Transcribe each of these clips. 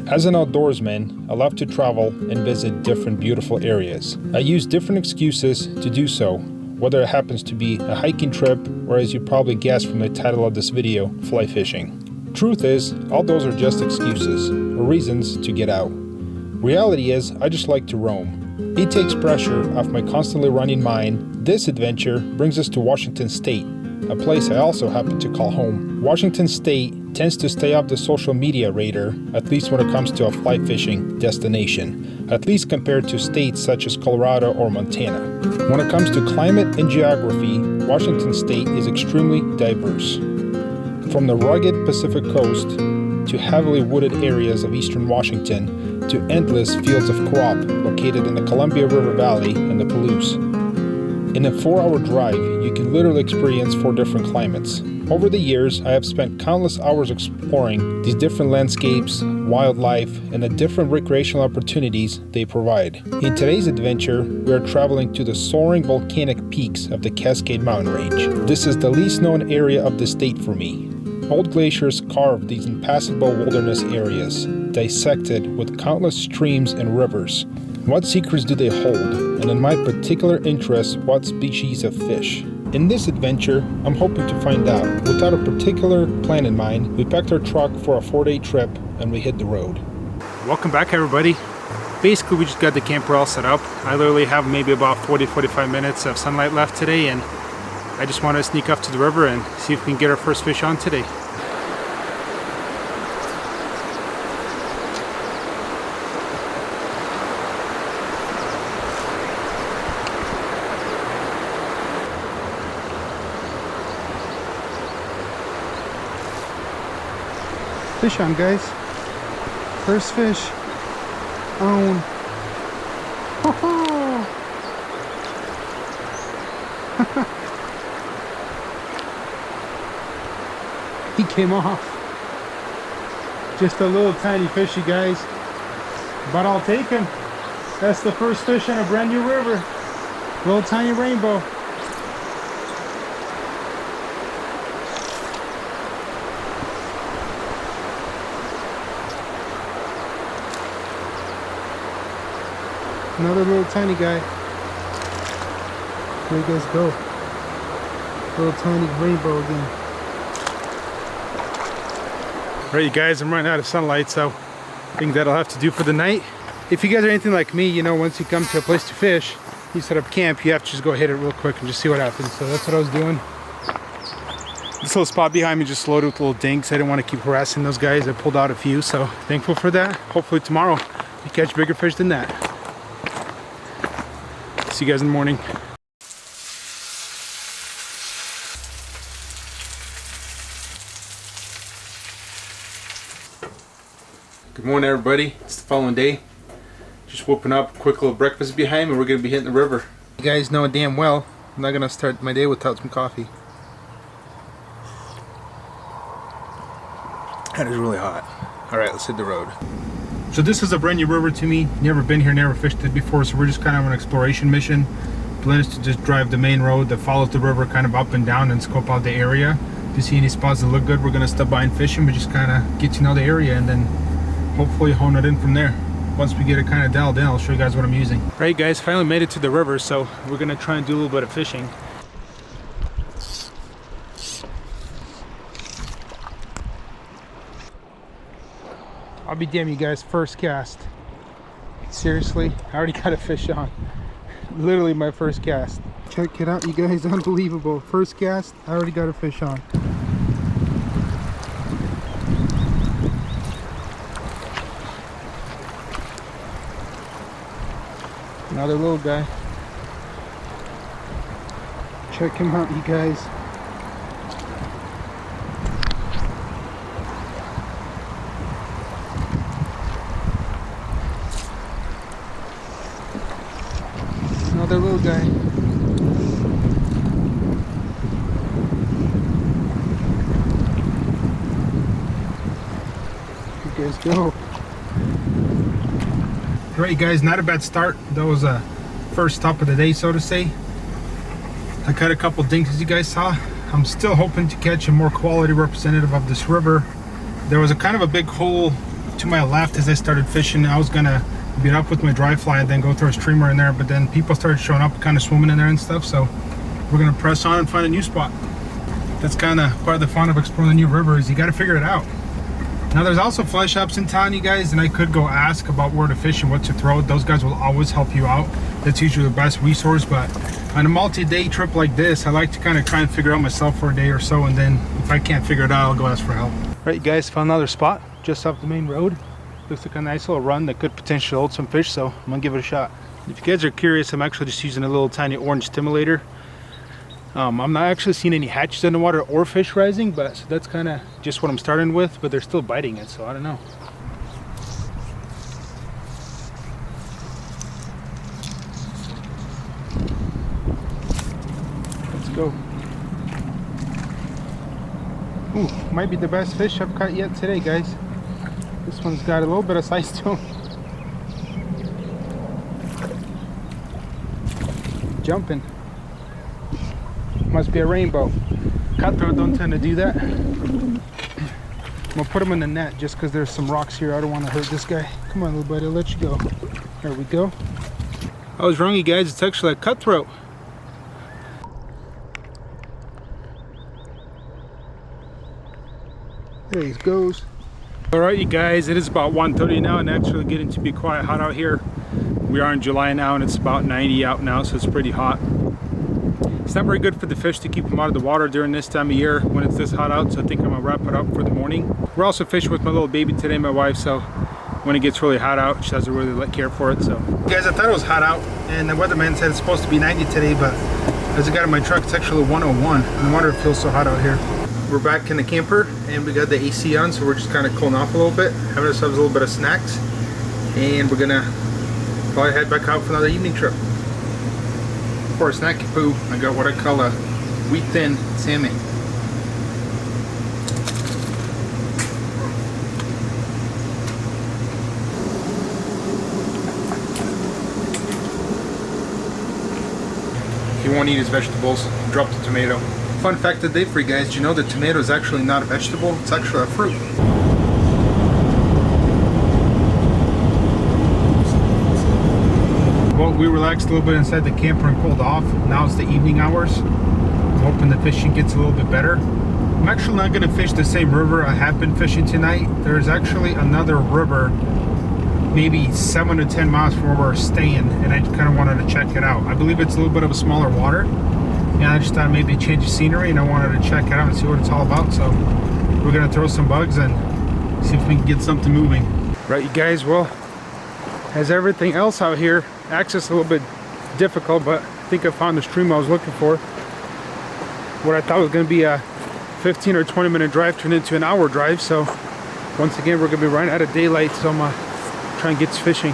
As an outdoorsman, I love to travel and visit different beautiful areas. I use different excuses to do so, whether it happens to be a hiking trip or, as you probably guessed from the title of this video, fly fishing. Truth is, all those are just excuses or reasons to get out. Reality is, I just like to roam. It takes pressure off my constantly running mind. This adventure brings us to Washington State, a place I also happen to call home. Washington State tends to stay off the social media radar, at least when it comes to a fly fishing destination, at least compared to states such as Colorado or Montana. When it comes to climate and geography, Washington State is extremely diverse. From the rugged Pacific coast to heavily wooded areas of eastern Washington to endless fields of crop located in the Columbia River Valley and the Palouse. In a 4-hour drive, you can literally experience 4 different climates. Over the years, I have spent countless hours exploring these different landscapes, wildlife, and the different recreational opportunities they provide. In today's adventure, we are traveling to the soaring volcanic peaks of the Cascade Mountain Range. This is the least known area of the state for me. Old glaciers carved these impassable wilderness areas, dissected with countless streams and rivers. What secrets do they hold? And in my particular interest, what species of fish? In this adventure, I'm hoping to find out. Without a particular plan in mind, we packed our truck for a 4-day trip and we hit the road. Welcome back, everybody. Basically, we just got the camper all set up. I literally have maybe about 40-45 minutes of sunlight left today, and I just want to sneak up to the river and see if we can get our first fish on today. Fish on, guys. First fish on. Ho ho! He came off. Just a little tiny fish, you guys. But I'll take him. That's the first fish on a brand new river. Little tiny rainbow. Another little tiny guy. There you guys go. Little tiny rainbow again. Alright, you guys, I'm running out of sunlight, so I think that'll have to do for the night. If you guys are anything like me, you know, once you come to a place to fish, you set up camp, you have to just go hit it real quick and just see what happens. So that's what I was doing. This little spot behind me just loaded with little dinks. I didn't want to keep harassing those guys. I pulled out a few, so thankful for that. Hopefully tomorrow we catch bigger fish than that. See you guys in the morning. Good morning, everybody. It's the following day. Just whooping up, quick little breakfast behind me. We're gonna be hitting the river. You guys know damn well I'm not gonna start my day without some coffee. That is really hot. All right, let's hit the road. So this is a brand new river to me. Never been here, never fished it before, so we're just kind of on an exploration mission. Plan is to just drive the main road that follows the river kind of up and down and scope out the area. If you see any spots that look good, we're gonna stop by and fish them, but just kind of get to know the area and then hopefully hone it in from there. Once we get it kind of dialed in, I'll show you guys what I'm using. All right, guys, finally made it to the river, so we're gonna try and do a little bit of fishing. I'll be damn, you guys, first cast. Seriously, I already got a fish on. Literally my first cast. Check it out, you guys, unbelievable. First cast, I already got a fish on. Another little guy. Check him out, you guys. Another little guy. You guys go. Alright, guys, not a bad start. That was a first stop of the day, so to say. I caught a couple dinks, as you guys saw. I'm still hoping to catch a more quality representative of this river. There was a kind of a big hole to my left as I started fishing. I was gonna beat up with my dry fly and then go throw a streamer in there, but then people started showing up, kind of swimming in there and stuff, so we're gonna press on and find a new spot. That's kind of part of the fun of exploring the new river, is you got to figure it out. Now there's also fly shops in town, you guys, and I could go ask about where to fish and what to throw. Those guys will always help you out. That's usually the best resource, but on a multi-day trip like this, I like to kind of try and figure out myself for a day or so, and then if I can't figure it out, I'll go ask for help. Right, you guys, found another spot just off the main road. Looks like a nice little run that could potentially hold some fish, so I'm gonna give it a shot. If you guys are curious, I'm actually just using a little tiny orange stimulator. I'm not actually seeing any hatches in the water or fish rising, but so that's kind of just what I'm starting with, but they're still biting it, so I don't know. Let's go. Ooh, might be the best fish I've caught yet today, guys. This one's got a little bit of size to him. Jumping. Must be a rainbow. Cutthroat don't tend to do that. I'm gonna put him in the net just because there's some rocks here. I don't want to hurt this guy. Come on, little buddy, I'll let you go. There we go. I was wrong, you guys. It's actually a cutthroat. There he goes. All right, you guys, it is about 1:30 now and actually getting to be quite hot out here. We are in July now and it's about 90 out now, so it's pretty hot. It's not very good for the fish to keep them out of the water during this time of year when it's this hot out, so I think I'm gonna wrap it up for the morning. We're also fishing with my little baby today, my wife, so when it gets really hot out, she doesn't really care for it. So, guys, I thought it was hot out and the weatherman said it's supposed to be 90 today, but as I got in my truck, it's actually 101. No wonder it feels so hot out here. We're back in the camper and we got the AC on, so we're just kind of cooling off a little bit, having ourselves a little bit of snacks, and we're gonna probably head back out for another evening trip. For a snacky poo, I got what I call a wheat thin salmon. If you won't eat his vegetables, drop the tomato. Fun fact of the day for you guys, do you know that tomato is actually not a vegetable, it's actually a fruit. Well, we relaxed a little bit inside the camper and cooled off. Now it's the evening hours. I'm hoping the fishing gets a little bit better. I'm actually not going to fish the same river I have been fishing tonight. There's actually another river maybe 7 to 10 miles from where we're staying, and I kind of wanted to check it out. I believe it's a little bit of a smaller water, and I just thought maybe a change of scenery, and I wanted to check it out and see what it's all about. So we're going to throw some bugs and see if we can get something moving. Right, you guys, well, as everything else out here, access a little bit difficult, but I think I found the stream I was looking for. What I thought was going to be a 15 or 20 minute drive turned into an hour drive, so once again we're going to be running out of daylight, so I'm trying to get fishing.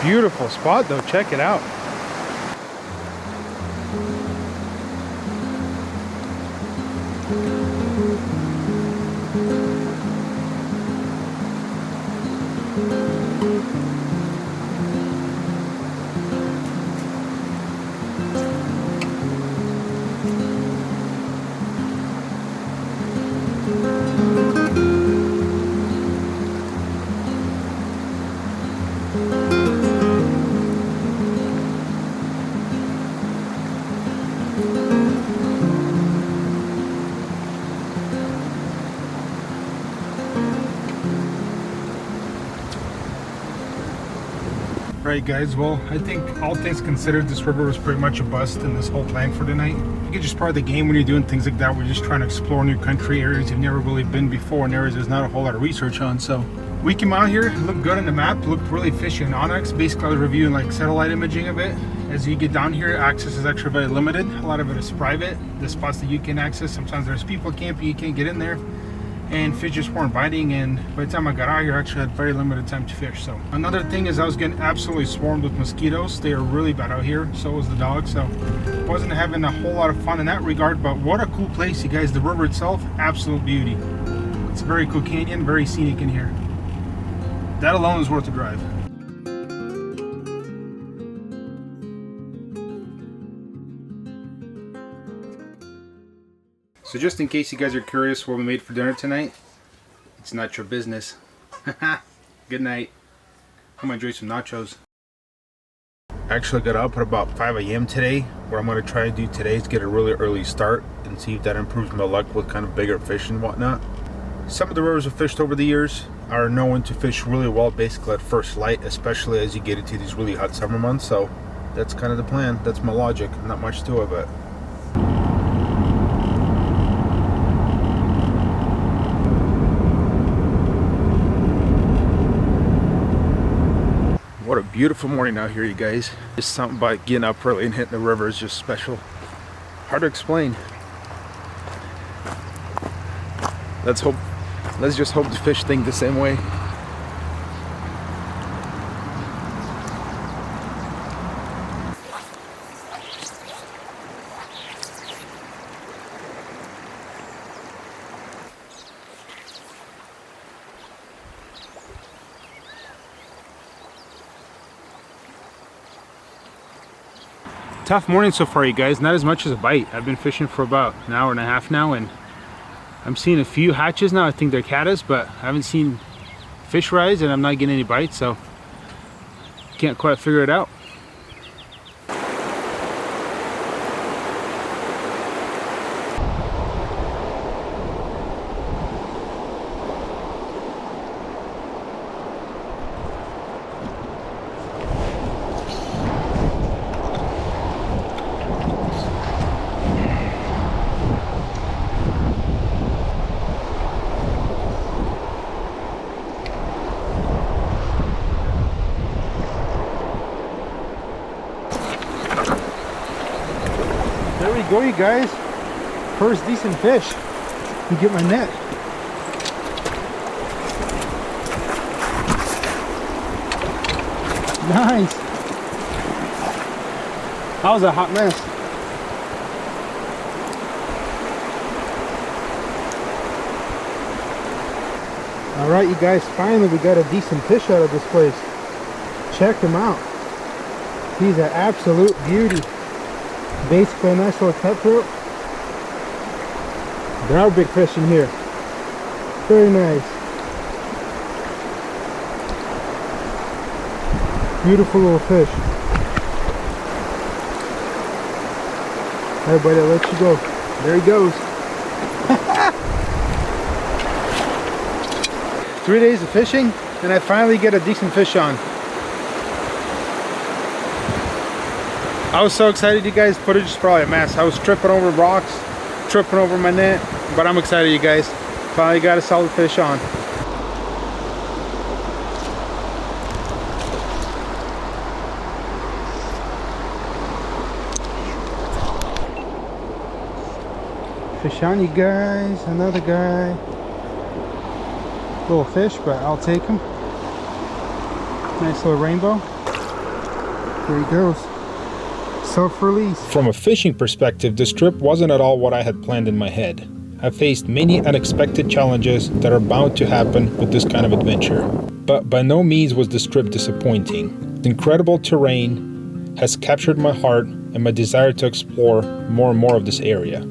Beautiful spot though, check it out. Right, guys, well, I think all things considered, this river was pretty much a bust in this whole plan for tonight. I think it's just part of the game when you're doing things like that. We're just trying to explore new country, areas you've never really been before, and areas there's not a whole lot of research on. So we came out here, looked good on the map, looked really fishy in Onyx. Basically I was reviewing like satellite imaging of it. As you get down here, access is actually very limited. A lot of it is private. The spots that you can access, sometimes there's people camping, you can't get in there, and fish just weren't biting, and by the time I got out here I actually had very limited time to fish. So another thing is I was getting absolutely swarmed with mosquitoes. They are really bad out here, so was the dog, so wasn't having a whole lot of fun in that regard. But what a cool place, you guys. The river itself, absolute beauty. It's a very cool canyon, very scenic in here. That alone is worth the drive. So just in case you guys are curious what we made for dinner tonight, it's not your business. Good night. I'm gonna enjoy some nachos. I actually got up at about 5 a.m. today. What I'm gonna try to do today is get a really early start and see if that improves my luck with kind of bigger fish and whatnot. Some of the rivers I've fished over the years are known to fish really well basically at first light, especially as you get into these really hot summer months. So that's kind of the plan. That's my logic. Not much to it, but what a beautiful morning out here, you guys. Just something about getting up early and hitting the river is just special. Hard to explain. Let's just hope the fish think the same way. Tough morning so far, you guys. Not as much as a bite. I've been fishing for about an hour and a half now, and I'm seeing a few hatches now. I think they're caddis, but I haven't seen fish rise, and I'm not getting any bites, so can't quite figure it out. There we go, you guys. First decent fish. You get my net. Nice. That was a hot mess. All right, you guys, finally we got a decent fish out of this place. Check him out. He's an absolute beauty. Basically a nice little cutthroat. There are big fish in here. Very nice. Beautiful little fish. Alright, buddy, I'll let you go. There he goes. 3 days of fishing, and I finally get a decent fish on. I was so excited, you guys. Footage is probably a mess. I was tripping over rocks, tripping over my net, but I'm excited, you guys. Finally got a solid fish on. Fish on, you guys. Another guy. Little fish, but I'll take him. Nice little rainbow. There he goes. Self-release. From a fishing perspective, this trip wasn't at all what I had planned in my head. I faced many unexpected challenges that are bound to happen with this kind of adventure. But by no means was this trip disappointing. The incredible terrain has captured my heart and my desire to explore more and more of this area.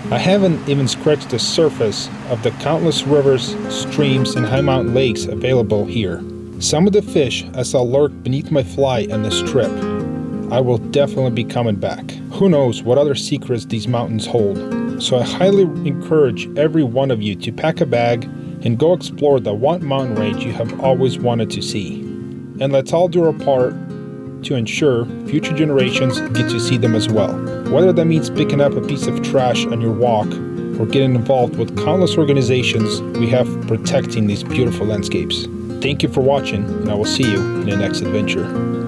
I haven't even scratched the surface of the countless rivers, streams, and high mountain lakes available here. Some of the fish I saw lurk beneath my fly on this trip. I will definitely be coming back. Who knows what other secrets these mountains hold. So I highly encourage every one of you to pack a bag and go explore the one mountain range you have always wanted to see. And let's all do our part to ensure future generations get to see them as well. Whether that means picking up a piece of trash on your walk or getting involved with countless organizations we have protecting these beautiful landscapes. Thank you for watching, and I will see you in the next adventure.